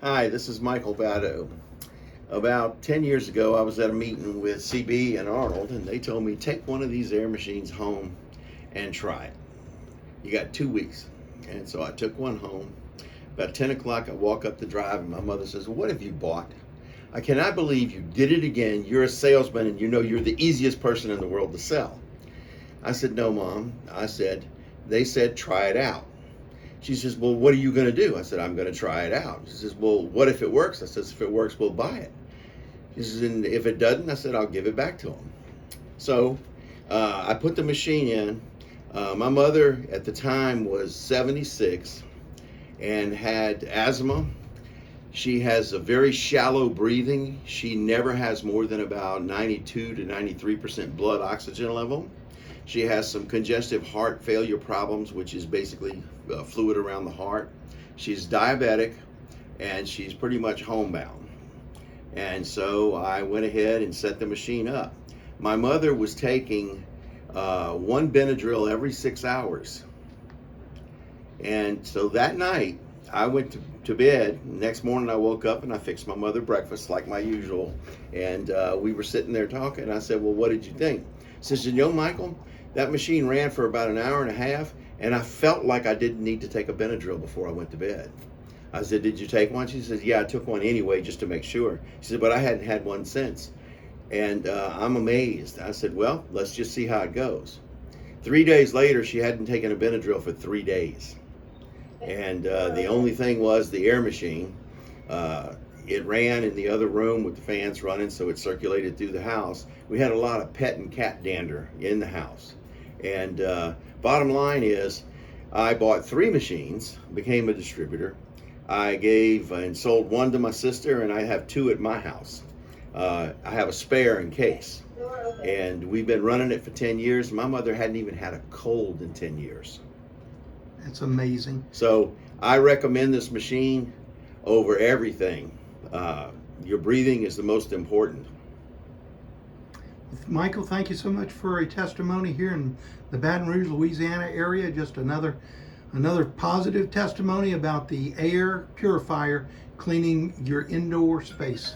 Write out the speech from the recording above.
Hi, this is Michael Vado. About 10 years ago, I was at a meeting with CB and Arnold, and they told me take one of these air machines home and try it. You got 2 weeks. And so I took one home. About 10 o'clock, I walk up the drive, and my mother says, "What have you bought?" I cannot believe you did it again. You're a salesman, and you know you're the easiest person in the world to sell. I said, "No, Mom." I said, "They said try it out." She says, "Well, what are you going to do?" I said, "I'm going to try it out." She says, "Well, what if it works?" I says, "If it works, we'll buy it." She says, "And if it doesn't?" I said, "I'll give it back to him." So I put the machine in. My mother at the time was 76 and had asthma. She has a very shallow breathing. She never has more than about 92 to 93% blood oxygen level. She has some congestive heart failure problems, which is basically fluid around the heart. She's diabetic, and she's pretty much homebound. And so I went ahead and set the machine up. My mother was taking one Benadryl every 6 hours. And so that night, I went to bed. Next morning, I woke up and I fixed my mother breakfast like my usual. And we were sitting there talking. I said, "Well, what did you think?" She said, "You know, Michael, that machine ran for about an hour and a half, and I felt like I didn't need to take a Benadryl before I went to bed." I said, "Did you take one?" She said, "Yeah, I took one anyway just to make sure." She said, "But I hadn't had one since." And I'm amazed. I said, "Well, let's just see how it goes." 3 days later, she hadn't taken a Benadryl for 3 days. And the only thing was the air machine. It ran in the other room with the fans running, so it circulated through the house. We had a lot of pet and cat dander in the house. And bottom line is, I bought 3 machines, became a distributor. I gave and sold one to my sister, and I have 2 at my house. I have a spare in case. And we've been running it for 10 years. My mother hadn't even had a cold in 10 years. That's amazing. So I recommend this machine over everything. Your breathing is the most important. Michael, thank you so much for a testimony here in the Baton Rouge, Louisiana area. Just another positive testimony about the air purifier cleaning your indoor space.